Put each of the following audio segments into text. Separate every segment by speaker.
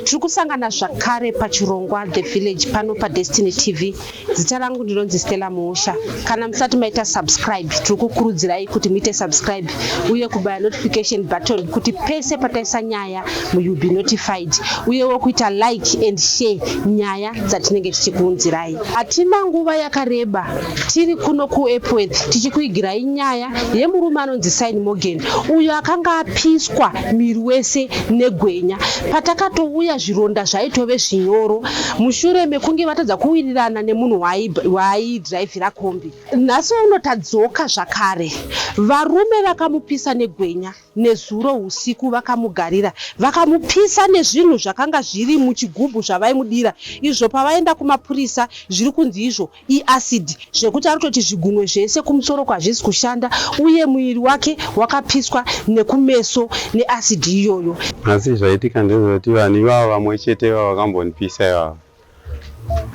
Speaker 1: tiri kusangana zvakare pachirongwa The Village pano paDestiny TV. Zita rangu ndinonzi Stella Muusha. Kana musati maita subscribe, tiri kukurudzirai kuti muite subscribe uye kubaya notification button kuti pese pataisa nyaya you'll be notified. Uyewo kuita like and share nyaya dzatinenge tichikuunzirai. Hatina nguva yakareba tiri kuno kuEpworth tichikuigirai nyaya yemurume anonzi Sain Morgan uyo akanga apiswa miri wese negwenya. Patakatouya zvironda zvaitove zvinyoro mushure mekunge vatadza kuwirirana nemunhu waaidhiraivhira kombi. Nhasi uno tadzoka zvakare. Varume vakamupisa negwenya, nezuro usiku vakamugarira, vakamupisa nezvinhu zvakanga zviri muchigubhu zvavaimudira. Izvo pavaenda kumapurisa zviri kunzi izvo iacid, zvekuti arikutoti zvigunwe zvese kumusoro kwazvisi kushanda uye mwiri wake wakapiswa nekumeso neacid iyoyo.
Speaker 2: Asi zvaitika ndezvoti vanhu ivavo vamwe chete ivavo vakambonipisa ivavo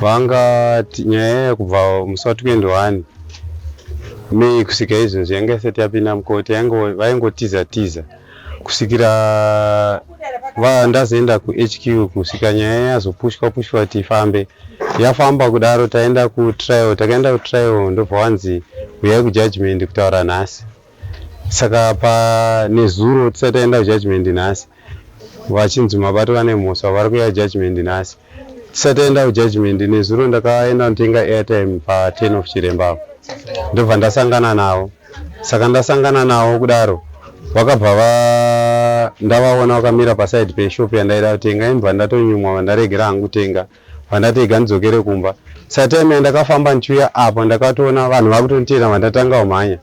Speaker 2: vanga nyaya kubva musi wa 21 Mei kusvika izvozvo yanga isati yapinda mukoti, vaingotiza kusvikira ndazoenda kuHQ kusvika nyaya yazopushwa kuti ifambe. Yafamba kudaro taenda kutrial, takaenda kutrial ndobva wanzi uyai kujudgment kutaura nhasi. Saka nezuro tisati taenda kujudgment nhasi vachinzi mabato vane mhosva vari kuuya judgment nhasi. Tisati taenda kujudgment nezuro ndakaenda kutenga airtime pa10 of Chiremba ndobva ndasangana navo. Saka ndasangana navo kudaro vakabva ndavaona vakamira paside peshop yandaida kutenga. Imbva ndatonyumwa vandaregera hangu kutenga vandati ndzokere kumba. Satime ndakafamba ndichiuya apo ndakatoona vanhu vakutonitera vandatanga umhanya.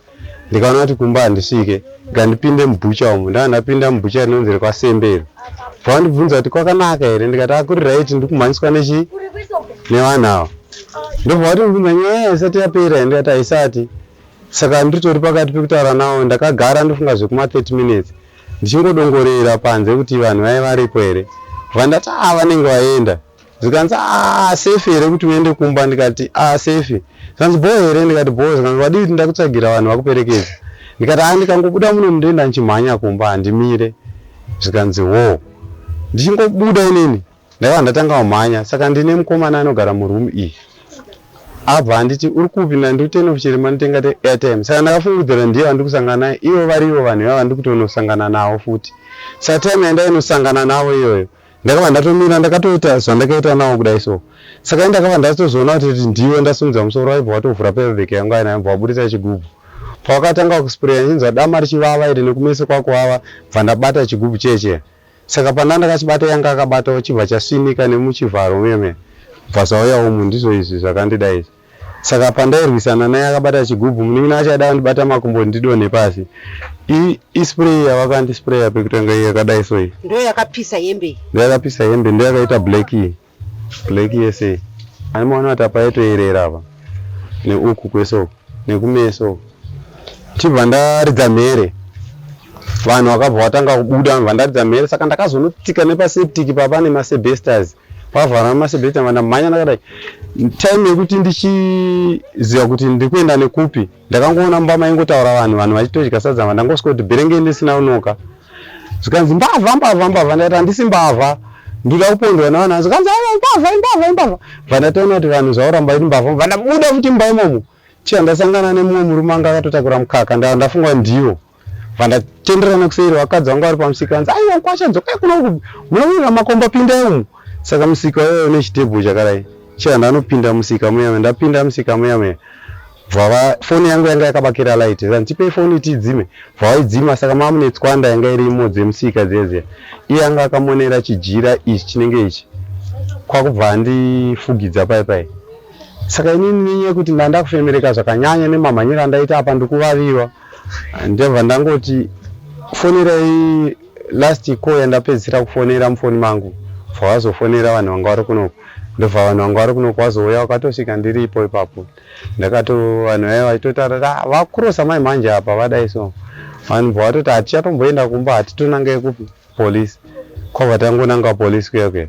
Speaker 2: Ndikaona kuti kumba handisvike ngandipinde mubhucha umu. Ndapinda mubhucha rinonzi kwaSembero. Vandibvunza kuti kwakanaka here, ndikati akuri right ndikumhanyiswa nevanhu ava. Ndobva vatibvunza nyaya isati yapera, ndikati haisati. Saka ndiritori pakati pekutaura navo ndakagara ndofunga zvekuma 30 minutes ndichingodongorera panze kuti vanhu vai varipo here. Vandati vanenge vaenda. Zikanzi safe here kuti uende kumba, ndikati safe. Zvanzi bho here, ndikati bho. Zikanzi wadii kuti ndakutsvagira vanhu vakuperekedza. Ndikati ndikangobuda muno ndoenda ndichimhanya kumba handimire. Zvikanzi ndichingobuda inini ndaiva ndatanga kumhanya. Saka ndine mukomana anogara muroom iyi. Abva anditi uri kupi? Ndandiri 10 of Chiremba ndotenga airtime. Saka ndakafungidzira ndiye vandikusangana naye. Ivo varivo vanhu ivavo vandikutonosangana navo futi. Saka time yandainosangana navo iyoyo ndakava ndatomira ndakatoita zvandakaita navo kudai so. Saka ndakava ndatozoona kuti ndiwe ndasimudza musoro waibva watovhura pevheki yangu aina yabva wabudisa chigubhu. Pawakatanga kuspreya ndinzwa dama richivava iri nekumeso kwakuvava bva ndabata chigubhu cheche. Saka pana ndakachibata yanga akabatawo chibva chasvinika nemuchivharo meme bva zvauya umu. Ndizvo izvi zvakandida izvi. Saka pandairwisana naye akabata chigubhu munini achada kundibata makumbo ndidone pasi. Ispray yavakandispreya pekutanga yakadai so iyi ndo yakapisa hembe. Ndo yakapisa hembe, ndo yakaita black yese. Anomaona kuti apa yaitoerera apa neuku kwesoko nekumeso. Chibva ndaridza mhere vanhu vakabva vatanga kubuda vandaridza mhere. Saka ndakazonotika nepaseptic papa nemasebesters pavhara nemasebesters vandamhanya ndakadai. Time yekuti ndichiziva kuti ndikuenda nekupi ndakangoona mbama ingotaura vanhu vachitodya sadza vandangosvika kuti berenge ndisina unoka. Zvikanzi mbavha ndati handisi mbavha ndoda kupondwa navanhu. Zvikanzi mbavha vandatoona kuti vanhu zvauramba iti mbavha vandabuda futi mba imomo. Ndasangana nemumwe murume anga akatotakura mukaka ndafunga ndiwo. Vandatenderana kuseri vakadzi vangu vari pamusika vanzi aiwa kwachandzokai kuno munowira makomba pinda umu. Saka musika iyoyo nechitebho chakadai chandanopinda musika muya. Ndapinda musika muya foni yangu yanga yakabakira light. Ndipei foni tidzime. Vaidzima. Saka mamune tswanda yanga irimo dzemusika dzeze. Iye anga akamonera chijira ichi chinenge ichi kwakubva ndifugidza pai. Saka inini nyaya kuti ndandakufemereka zvakanyanya nemamhanyiro andaita apa ndikuvaviwa. Ndebva ndangoti fonerai last call yandapedzisira kufonera mufoni mangu. Vazofonera vanhu vanga vari kunoku. Ndobva vanhu vanga vari kunoku vazouya vakatosvika ndiripo ipapo. Vanhu vaya vachitotaura vakurosa mai manje apa vadai so. Vanhu vatoti hatichatomboenda kumba hatitonanga kupi polisi. Kwabva tangonanga polisi kuya.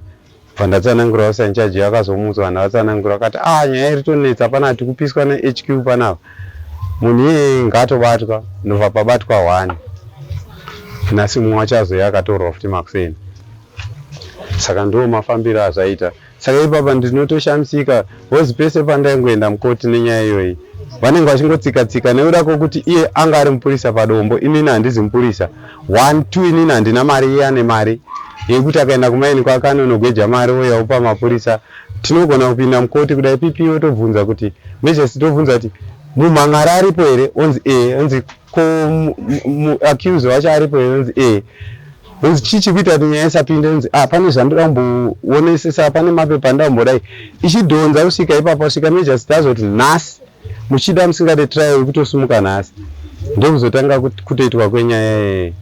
Speaker 2: Vandatsanangura usanchaji vakazomutswa vanhu vatsanangura vakati nyaya iri tonetsa pana hatikupiswa neHQ panapa. Munhu iyeye ngatobatwa. Ndobva pabatwa 1. Nhasi mumwe wachazoya akatorwa futi makuseni. saka ndo mafambiro azvaita. Saka ipapa ndinotoshamisika hozi pese pandaingoenda mukoti nenyaya iyoyi vanenge vachingotsika-tsika nekuda kwokuti iye anga ari mupurisa padombo, inini handizi mupurisa. 1 2 inini handina mari, iye ane mari yekuti akaenda kumaini kwake anonogweja mari ouya upa mapurisa. Tinogona kupinda mukoti kudai pipi wotobvunza kuti mejesi, tobvunza kuti mumhangara aripo here, onzi onzi ko accuse wacho aripo here, onzi onzi chichi kuita kuti nyaya isapinde, onzi pane zvandoda kumboonesesa, pane mapepa ndambodai ichidhonza kusvika ipapo. Svika mejesi tazoti nhasi muchida musingade trial yekutosumuka nhasi, ndokuzotanga kutoitwa kwenyaya.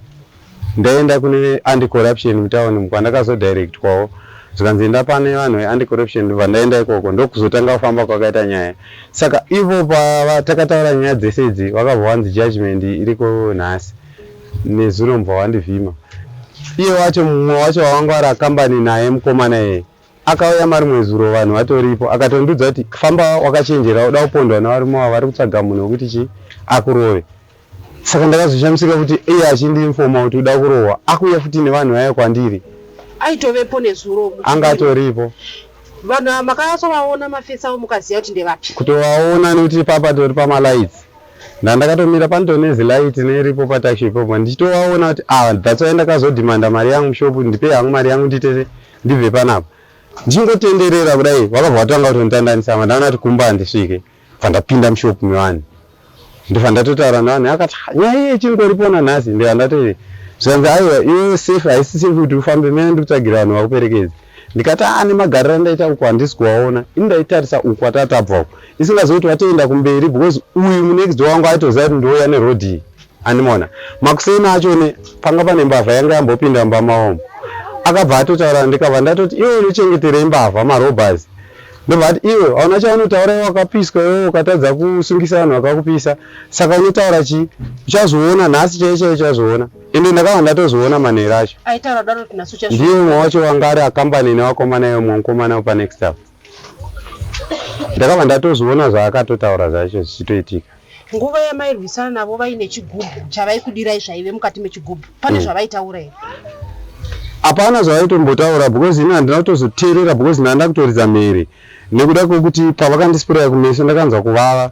Speaker 2: Ndaenda kune anti-corruption mutauni kwandakazodirectwawo, zvikanzi enda pane vanhu ve-anti-corruption. Vandaenda ikoko ndokuzotanga kufamba kwakaita nyaya. Saka ivo patakataura nyaya dzese idzi vakabva vanzi judgment iriko nhasi, nezuro mbva vandivhima. Iye wacho mumwe wacho wavanga vari akambani naye mukomana yeye akauya marimwe zuro vanhu vatoripo, akatondudza kuti famba wakachenjera, uda kupondwa navarume ava vari kutsvaga munhu wekuti chi akurove. Saka ndakazoshamisika kuti iye achindinfoma kuti uda kurohwa, akuya futi nevanhu vaye kwandiri.
Speaker 1: Aitovepo nezuro
Speaker 2: angatoripo.
Speaker 1: Vanhu makasovaona mafesi avo mukaziva kuti ndevapi?
Speaker 2: Kutovaona nekuti papa tori pamalights. Ndandakatomira panotonezi light neripo pataxi ipopo ndichitovaona kuti that's ndakazodhimanda mari yangu mushopu, ndipe hangu mari yangu nditese ndibve panapa. Ndichingotenderera kudai vakabva vatanga kutonditandanisa, ndaona kuti kumba handisvike. Pandapinda mushopu mevanhu ndobva ndatotaura navanhu, akati nyaya iye chingoripona nhasi. Ndikandati zvanzi aiwa iwe safe, haisi safe kuti ufambe, mene ndikutsvagira vanhu vakuperekedza. Ndikati nemagariro andaita uku handisi kuvaona, ini ndaitarisa uku atatabva uku isingazoti watoenda kumberi, because uyu munext wangu aitoziva kuti ndouya nerodhi animona. Makuseni achone panga pane mbavha yanga yambopinda mbamaomo, akabva atotaura, ndikabva ndatoti iwe unochengeterei mbavha marobhers? Ndobva ati iwe hauna chaunotaura, wakapiswa iwe ukatadza kusungisa vanhu vakakupisa, saka unotaura chi? Uchazoona nhasi chaicho uchazoona. Ende ndakava ndatozoona manheru acho.
Speaker 1: Aitaura daro kuti nhasi uchazoona.
Speaker 2: Ndiye umwe wacho wanga ari akambani nevakomana iwe mukomana upa next up. Ndakava ndatozoona zvaakatotaura zvacho zvichitoitika.
Speaker 1: Nguva yamairwisana navo vaine chigubhu chavaikudirai zvaive mukati mechigubhu, pane zvavaitaura here?
Speaker 2: Hapana zvavaitombotaura, because ini handina kutozoteerera, because ndanda kutoridza mhere nekuda kwokuti pavakandisipuraya kumeso ndakanzwa kuvava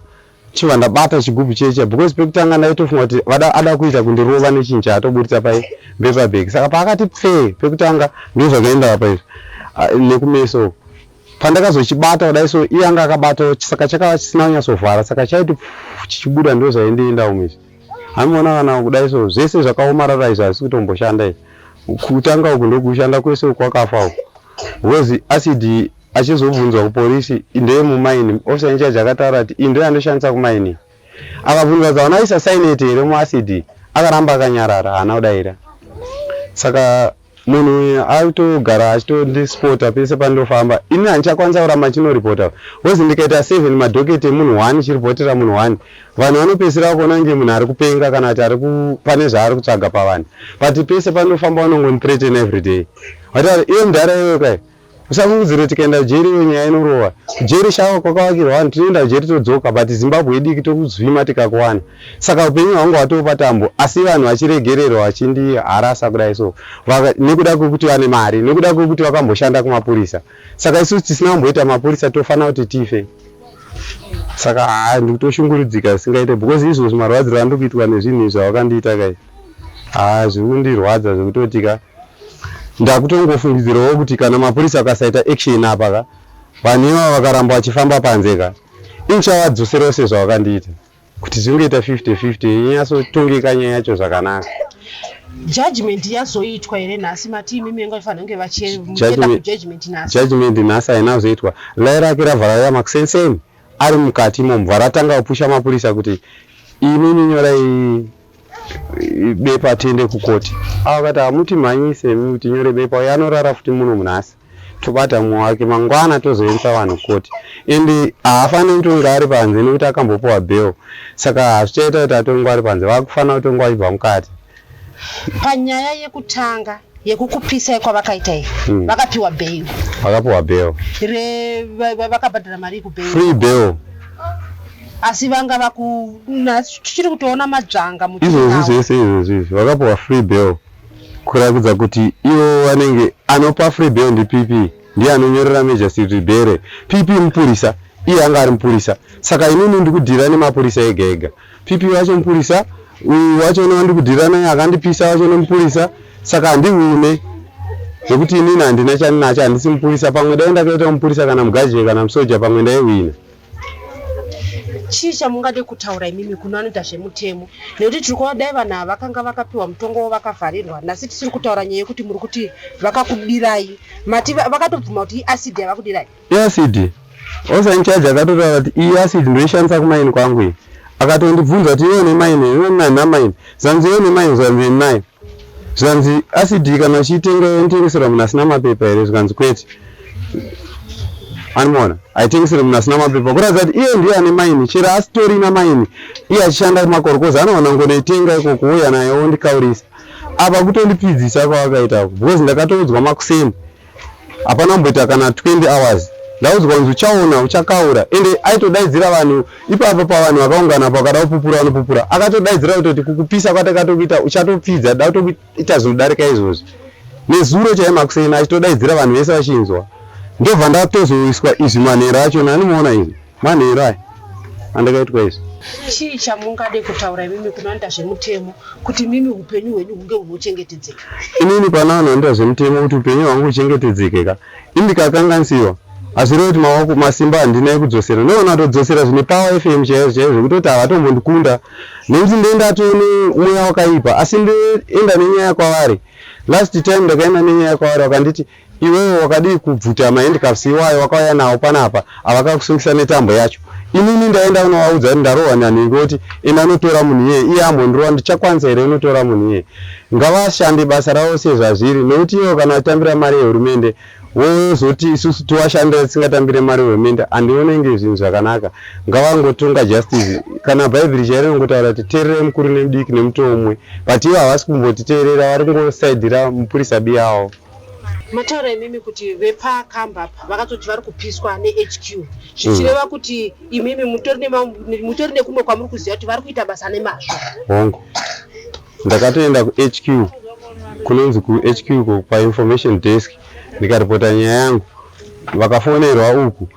Speaker 2: chibva ndabata chigubhu cheche, because pekutanga ndaitofunga kuti ada kuita kundirova nechinhu chaatoburitsa papaper. Saka paakati pfee pekutanga ndozvakaenda paizvo nekumeso. Pandakazochibata kudai, so iye anga akabata, saka chakava chisina kunyatsovhara, saka chaiti chichibuda ndozvaendeenda umeso. Hamiona kana kudai, so zvese zvakaomarara izvo hazisi kutomboshanda izvi. Kutanga uku ndokushanda kwese kwakafa uku. Because acid achizobvunzwa kupolisi ndeye mumaini, officer in charge akataura kuti inde andoshandisa kumaini. Akabvunza kuti aisa saineti here muacid, akaramba akanyarara, haana kudaira. Saka munhu aitogara achitondisipota pese pandofamba. Ini handichakwanisa kuramba chinoripota, because ndikaita 7 madhoketi emunhu 1 chiripotera munhu 1, vanhu vanopedzisira kuona nge munhu ari kupenga kana kuti pane zvaari kutsvaga pavanhu. But pese pandofamba vanongonithreaten every day. Wataura iwe mudhara iwe kai, usafungidzire tikaenda jeri iyo nyaya inorova. Jeri shava kwakavakirwa vanhu, tinoenda jeri todzoka, but Zimbabwe idiki tokuzvima tikakuwana. Saka upenyu hwangu hwatova patambo, asi vanhu vachiregererwa vachindiharasa kudai, so nekuda kwokuti vane mari, nekuda kwokuti vakamboshanda kumapurisa. Saka isusu tisina kumboita mapurisa, tofanira kuti tife. Saka ndikutoshungurudzika zvisingaite, because izvozvo marwadziro andikuitwa nezvinhu izvi zvavakandiita kai. Zviri kundirwadza zvekutotika ndakutongofungidzirawo kuti kana mapurisa akasaita action apa vanhu ivava vakaramba vachifamba panze ka inchavadzoserawo sezvavakandiita, kuti zvingoita 50-50 inyatsotongeka nyaya yacho zvakanaka.
Speaker 1: Judgment yazoitwa here nhasi? Matiimi menga ifanira kunge vachienda kujudgment nhasi? Judgment
Speaker 2: nhasi haina kuzoitwa. Lai rake ravharaya makusenseni ari mukati imomo, varatanga kupusha mapurisa kuti inini nyorai bepa tiende kukoti. Akati hamuti mhanyise kuti nyore bepa, uyo anorara futi muno munhasi, tobata mumwe wake mangwana tozoendesa vanhu kukoti. Ende haafaniri kutonga ari panze nekuti akambopiwa bail. Saka hazvichaita kuti atongwa ari panze, vakufanira kutongwa achibva mukati.
Speaker 1: Panyaya yekutanga yekukupisai kwavakaita iyi, vakapiwa bail?
Speaker 2: Vakapiwa bail.
Speaker 1: Vakabhadhara mari kubail?
Speaker 2: Free bail.
Speaker 1: Asi vanga tichiri kutoona madzvanga
Speaker 2: izvozvi zvese izvozvi vakapiwa free bail. kurakudza kuti iwo vanenge anopa free bail ndi ndiye anonyorera Major City bere. mupurisa iye anga ari mupurisa, saka inini ndikudhira nemapurisa ega ega. wacho mupurisa, uyu wacho ndikudhira naye akandipisa wacho nemupurisa, saka handiume nekuti inini handina chandinacho, handisi mupurisa. Pamwe dai ndakaita mupurisa kana mugaje kana musoja pamwe ndaiwina.
Speaker 1: Chii chamungade kutaura imimi kuno anoita zvemutemo, nekuti tiri kuona dai vanhu ava vakanga vakapiwa mutongo vakavharirwa, nhasi tisiri kutaura nyaya yekuti muri kuti vakakudirai, mati vakatobvuma kuti iacid yavakudirai.
Speaker 2: Iacid osanchaji akatotaura kuti iyi acid ndoishandisa kumaini kwangu iyi, akatondibvunza kuti iwe nemaini iwe namaini, zvanzi iwe nemaini zvanzi nayo, zvanzi acid kana uchitenga inotengeserwa munhu asina mapepa here, zvikanzi kwete. Anoona aitengesere munhu asina mapepa, kuratidza kuti iye ndiye ane maini, chero asitorina maini iye achishanda kumakorokoza anoona ngondoitenga ikoko uya nayo ondikaurisa. Apa kutondipidzisa kwavakaitako, because ndakatoudzwa makuseni hapana kumboita kana 20 hours ndaudzwa kunzi uchaona uchakaura, ende aitodaidzira vanhu ipapo pavanhu vakaungana pakada kupupura vanopupura, akatodaidzira kutoti kukupisa kwatakatokuita uchatopfidza dautoita zvodarika izvozvi. Nezuro chaimakuseni achitodaidzira vanhu vese vachinzwa, ndobva ndatozoiswa izvi manhero achona. Anomuona izvi manhero aya andakaitwa izvi.
Speaker 1: Chii chamungade kutaura imimi kunoita zvemutemo kuti mimi upenyu hwenyu hunge hunochengetedzeka?
Speaker 2: Inini pana anoita zvemutemo kuti upenyu hwangu huchengetedzeke indikakanganisiwa, hazviri kuti maoko masimba handina ekudzosera. Ndoona todzosera zvine Power FM chaizvo kutoti havatombondikunda nekuti ndendatoone mweya wakaipa, asi ndoenda nenyaya kwavari. Last time ndakaenda nenyaya kwavari vakanditi iwewe wakadii kubvuta mahandcuffs iwayo wakauya nawo panapa avakakusungisa netambo yacho. Inini ndaenda kunovaudza kuti ndarohwa naningi kuti ina anotora munhu iye, iye ambondirohwa ndichakwanisa here unotora munhu iye. Ngavashande basa ravo sezvazviri, nekuti ivo kana vatambira mari yehurumende wozoti isusu tovashandira tisingatambire mari yehurumende, handionenge zvinhu zvakanaka. Ngavangotonga justice. Kana bhaibheri chairo ringotaura kuti teerere mukuru nemudiki nemuto umwe, but ivo havasi kumbotiteerera, vari kungosaidhira mupurisa biya avo.
Speaker 1: Mataura imimi kuti vepakamba vakatoti vari kupiswa neHQ, zvichireva kuti imimi mutori nekumwe kwamuri kuziva kuti vari kuita basa nemazvo.
Speaker 2: Hongo ndakatoenda kuHQ, kunonzi kuHQ painformation desk, ndikaripota nyaya yangu, vakafonerwa uku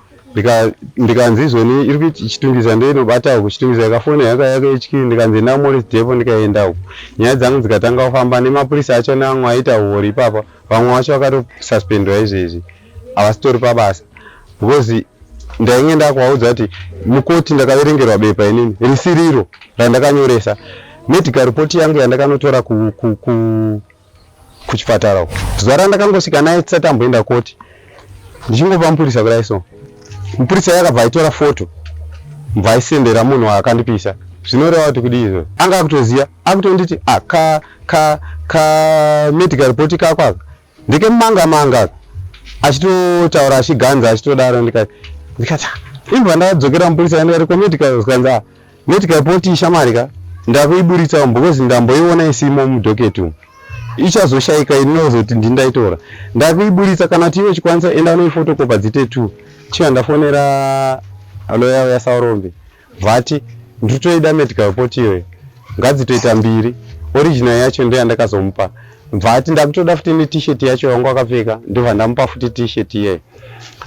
Speaker 2: ndikanzi izvoni iri kuchitungisa ndoinobata uku chitungisa ikafonera yakayaka HQ, ndikanzi ndamorisi depo ndikaenda uku. Nyaya dzangu dzikatanga kufamba nemapurisa acho neamwe aita uori ipapa, vamwe vacho vakatosuspendwa izvezvi havasitori pabasa, because ndainge ndakuvaudza kuti mukoti ndakaverengerwa bepa inini risiriro randakanyoresa medical report yangu yandakanotora kuchipatara uko. Zuva randakangosvika naye tisati tamboenda koti, ndichingopa mupurisa kudai so, mupurisa yakabva aitora foto bva aisendera munhu waakandipisa. Zvinoreva kuti kudii izvo? Anga akutoziva, akutonditi ka medical report kako aka ndikemanga achitotaura achiganza achitodaro. Ndikati imbwa ndadzokera mupurisa ndikati kwamedical zvikanzi medical report ishamarika ndakuiburitsa because ndamboiona isimo mudhoketi umu, ichazoshaika inozoti ndindaitora. Ndakuiburitsa kana kuti iwe chikwanisa enda noifotokopa dzite 2 chiya ndafonera loya yaSaurombe vati nditoida medical report iyoyo ngadzitoita 2, original yacho ndiyo yandakazomupa. Vati ndakutoda futi ne-t-shirt yacho wangu akapfeka, ndobva ndamupa futi t-shirt iyeyo.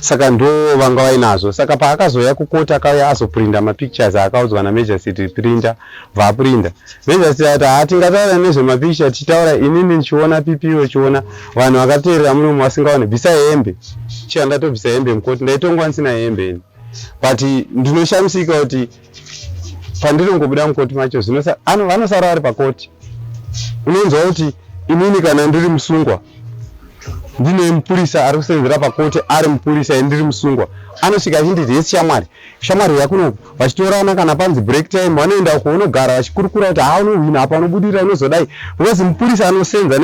Speaker 2: Saka ndo vanga vainazvo. Saka paakazoya kukota akauya azoprinda mapictures akaudzwa naMajor City printer, vaprinda. Major City ati hatingataura nezvemapicture, tichitaura inini ndichiona pipi wechiona vanhu vakateerera munomu vasingaone, bvisa hembe. Chiya ndatobvisa hembe mukoti, ndaitongwa ndisina hembe ini. But ndinoshamisika kuti pandinongobuda mukoti macho zvinosa vanosara vari pakoti. Unonzwa kuti inini kana ndiri musungwa ndine mupurisa ari kusenzera pakoti ari mupurisa ndiri musungwa, anosvika achinditi yesi shamwari yakunoku, vachitorana kana panzi break time vanoenda kuonogara vachikurukura kuti unohwina apa unobudira unozodai, because mupurisa anosenza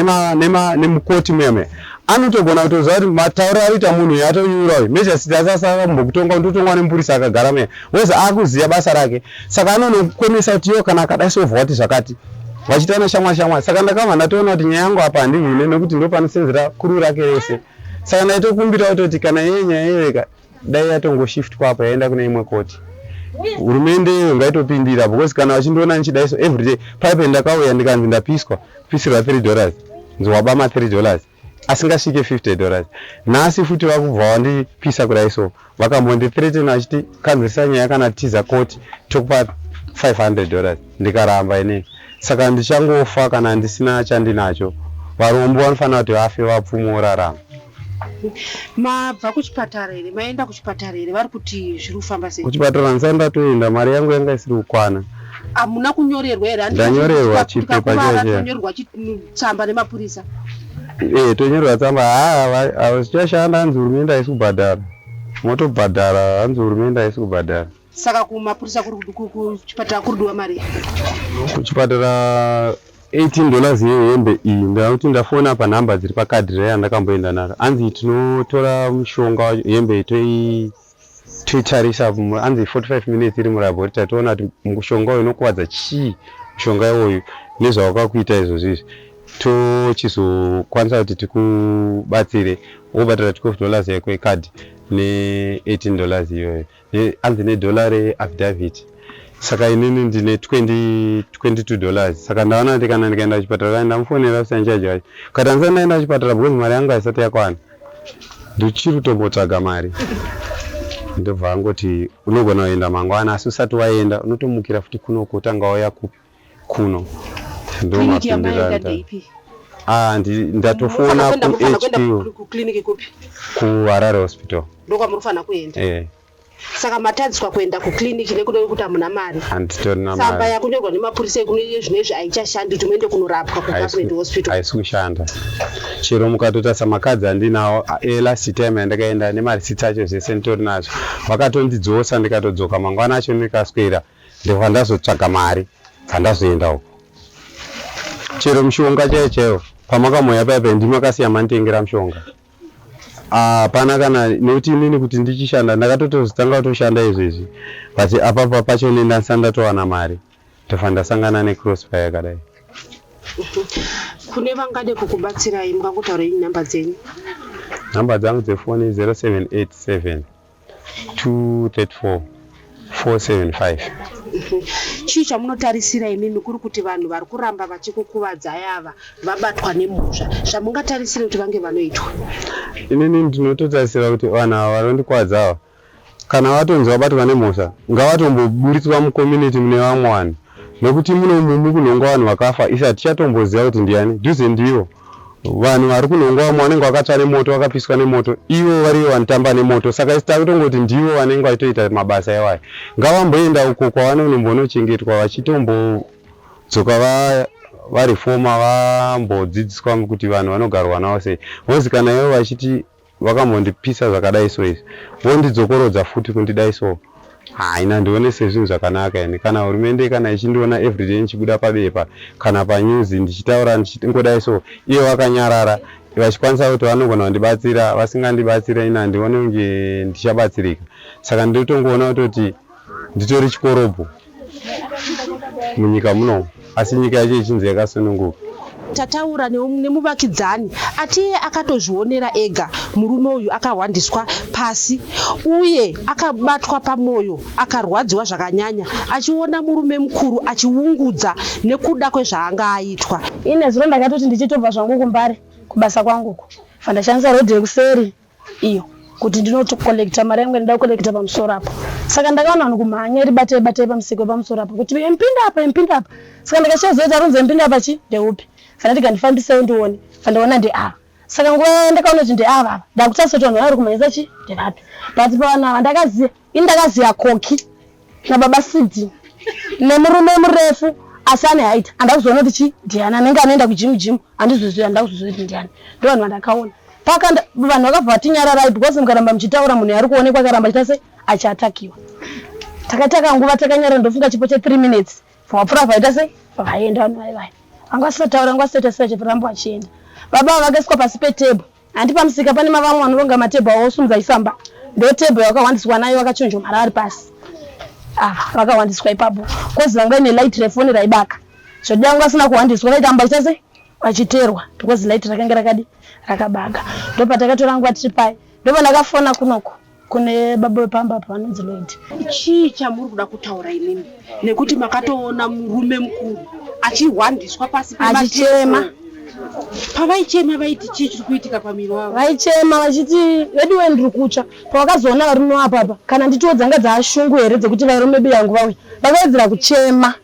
Speaker 2: nemukoti muya anotogona kutoziva kuti matauro arikuita munhu uyu atonyura uyu. Major City asasaka kumbokutonga ndotongwa nemupurisa akagara muya, because akuziva basa rake. Saka anonokonesa kuti iyo kana akadaisovha kuti zvakati vachitana shamwa. Saka ndakabva ndatoona kuti nyaya yangu apa handihwine nekuti ndo panosenzera kuru rake rese. Saka ndaitokumbira kutoti kana yeye nyaya iyoyo dai yatongoshiftwa apa yaenda kune imwe koti, hurumende iyo ngaitopindira, because kana vachindiona nichidaiso everyday pipe ndakauya ndikanzi ndapiswa pisirwa $3 nzowaba $3 asingasvike $50. Nhasi futi vakubva vandipisa kudai so vakambondithreatena vachiti kanzwisa nyaya kana tiza court tokupa $500 ndikaramba ine. Saka ndichangofa kana ndisina chandinacho. Varombo vanofanira kuti vafe vapfume urarama.
Speaker 1: Mabva kuchipatara here maenda kuchipatara here vari kuti zviri kufamba sei?
Speaker 2: Kuchipatara ndisati ndatoenda, mari yangu yanga isiri kukwana.
Speaker 1: Hamuna kunyorerwa here?
Speaker 2: Ndanyorerwa chipepa chaicho.
Speaker 1: Tonyorerwa tsamba nemapurisa?
Speaker 2: Tonyorerwa tsamba. Zvichashanda hanzi hurumende haisi kubhadhara. Motobhadhara hanzi hurumende haisi kubhadhara.
Speaker 1: Saka kumapurisa kuchipatara kuridiwa mari?
Speaker 2: Kuchipatara $18 yehembe iyi. Ndakuti ndafona panhamba dziri pakadhi reya ndakamboenda naro. Hanzi tinotora mushonga hembe toitarisa hanzi 45 minutes iri mulaboratory toona kuti mushonga uyu unokuvadza chii mushonga iwoyu nezvawakakuita izvozvo izvi. Tochizokwanisa kuti tikubatsire wobhadhara $12 yako yekadhi ne$18 iyoyo. Hanzi $1 reaffidavit. Saka inini ndine $22. Saka ndaona kuti kana ndikaenda kuchipatara ndamufonera kusanjaji wacho. Kana ndisati ndaenda kuchipatara because mari yangu haisati yakwana. Ndichiri kutombotsvaga mari. Ndobva angoti unogona kuenda mangwana asi usati waenda unotomukira futi kuno kutanga wauya kuno. Ndo mapindirana. Ndatofona ku
Speaker 1: clinic kupi?
Speaker 2: Ku Harare Hospital.
Speaker 1: Ndo kwamurufana kuenda? Saka matadzwa kuenda kuclinic nekuda kwekuti hamuna mari.
Speaker 2: Handitorina mari.
Speaker 1: Tsamba yakunyorwa nemapurisa kunenge zvinezvi haichashandi tumeende kunorapwa kuGovernment Hospital.
Speaker 2: Haisi kushanda. Chero mukatotasa makadzi andinawo last time yandakaenda nemari acho zvese nditori nazvo. Vakatondidzosa ndikatodzoka mangwana acho ndikaswera ndobva ndazotsvaga mari dzandazoenda uko. Chero mushonga chaiyo pamakamoya paipa ndimakasiya manditengera mushonga. Hapana kana nekuti inini kuti ndichishanda ndakatotozotanga kutoshanda izvezvi but apapo pacho ndandisati ndatowana mari ndofa ndasangana necrossfire yakadai.
Speaker 1: Kune vangade kukubatsirai mungangotaura nhamba dzenyu?
Speaker 2: Nhamba dzangu dzefoni 0787 234 475.
Speaker 1: Chii chamunotarisira imimi kuri kuti vanhu vari kuramba vachikukuvadzai ava vabatwa nemhosva zvamungatarisira kuti vange vanoitwa?
Speaker 2: Inini ndinototarisira kuti vanhu ava vanondikuvadza ava kana vatonzi vabatwa nemhosva ngavatomboburitswa mucommunity mune vamwe vanhu nekuti munomu kunhonga vanhu vakafa isati tichatomboziva kuti ndiani dhuze ndivo vanhu vari kunhonga vamwe vanenge vakatsva nemoto vakapiswa nemoto ivo varivo vanotamba nemoto saka isi takutongoti ndivo vanenge vachitoita mabasa iwayo. Ngavamboenda uko kwavanombonochengetwa vachitombodzoka varifoma vambodzidziswa kuti vanhu vanogarwa navo sei. Vozi kana ivo vachiti vakambondipisa zvakadai so izvi vondidzokorodza futi kundidai so haina ndione sezvinhu zvakanaka ini kana hurumende kana ichindiona everyday nichibuda pabepa kana panews ndichitaura ndichingodai so iye vakanyarara vachikwanisa kuti vanogona kundibatsira vasingandibatsira ina ndione kunge ndichabatsirika. Saka ndinotongoona kutoti nditori chikorobho munyika muno asi nyika yacho ichinzi yakasununguka.
Speaker 1: Tataura nemuvakidzani ati akatozvionera ega murume uyu akahwandiswa pasi uye akabatwa pamwoyo akarwadziwa zvakanyanya achiona murume mukuru achiungudza nekuda kwezvaanga aitwa.
Speaker 3: Ine zvino ndakatoti ndichitobva zvangu kumbare kubasa kwanguko fandashandisa rodhi yekuseri iyo kuti ndinotokolekta mari yangu ndida kukolekta pamusoro apo. Saka ndakaona vanhu kumhanya ribatei pamusiko pamusoro apo kuti empinda apa. Saka ndikachazoita runze empinda apa chi ndeupi kana ndikandifambisa ndione fandaona ndeava. Saka nguva ndakaona kuti ndeava ndakutasoti vanhu vari kumhanyisa chi ndevapi but pavanhu ndakaziya koki nababa Sidi nemurume murefu asi ane haiti andakuzoona kuti chi ndiani anenge anoenda kujimu handizoziva ndakuzoziva kuti ndiani ndo vanhu vandakaona paka vanhu vakabva vatinyararai because mukaramba muchitaura munhu ari kuonekwa akaramba achitase achiatakiwa. Takataka nguva takanyara ndofunga chipo che3 minutes vapfura vaita sei vaenda vanhu vai angasataura angasata search rambo achienda baba vakaiswa pasi petebho handi pamusika pane mavamwe vanoronga matebho awosumza isamba ndo tebho yakawandiswa nayo vakachonjwa mari ari pasi vakawandiswa ipapo kozi vanga ine light refoni raibaka zvodanga asina kuwandiswa vaitamba chase vachiterwa because light rakanga rakadi rakabaga ndo patakatora nguva tiri pai ndo vandakafona kunoko kune baba wepamba panonzi Lloyd.
Speaker 1: Chii chamuri kuda kutaura imimi nekuti makatoona murume mukuru achihwandiswa pasi
Speaker 3: achichema
Speaker 1: Pavaichema vaiti chii chiri kuitika pamiri wavo?
Speaker 3: Vaichema vachiti vedu ndiri kutsva. Pavakazoona varume apapa kana nditiwo dzanga dzaashungu here dzekuti varume bedu yangu vauya vakawedzera kuchema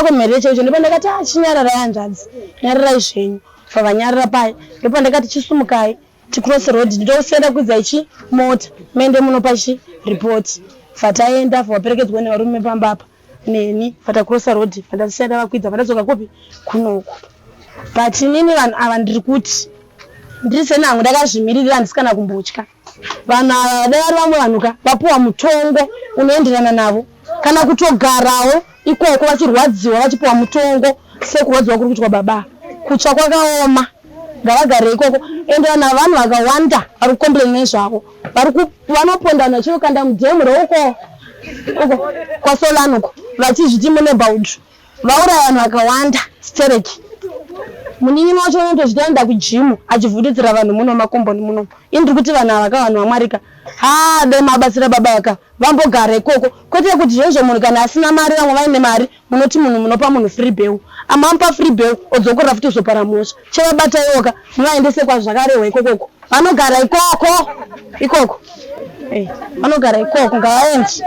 Speaker 3: kwemhere chaicho. Ndipo ndakati chinyararai hanzvadzi, nyararai zvenyu. Pavanyarara paya ndipo ndakati chisumukai ticross road nditosenda kudzai chimota mende munopa chiripoti. Fataenda vaperekedzwa nevarume pambapa neni fata cross road fatasenda vakwidza fatadzoka kopi kunoko. But inini vanhu ava ndiri kuti ndiri senangu ndakazvimirira handisikana kumbotya. Vanhu ava dai vari vamwe vanhuka vapuwa mutongo unoenderana navo kana kutogarawo ikoko vachirwadziwa vachipuwa mutongo sekurwadziwa kuri kuitwa baba. Kutya kwakaoma ngavagare ikoko enderana navanhu vakawanda vari kukomplaina nezvavo vanopondana chinokanda mudhemuro uko kwasolanuko vachizviti mune baudhu vauraya vanhu vakawanda stereki. Munin'ini wacho unotozvitaenda kujimu achivhutidzira vanhu muno makomboni muno. Indiri kuti vanhu ava vanhu vaMwarica dai mabatsira baba vaka vambogara ikoko kwete kuti zvezvo munhu kana asina mari vamwe vaine mari munoti munhu munopa munhu free bail. Amamupa free bail odzokorera futi kuzopara mhosva chevabata iwoka muvaendese kwazvakarehwa ikokoko. Vanogara ikoko vanogara ikoko ngavaendi.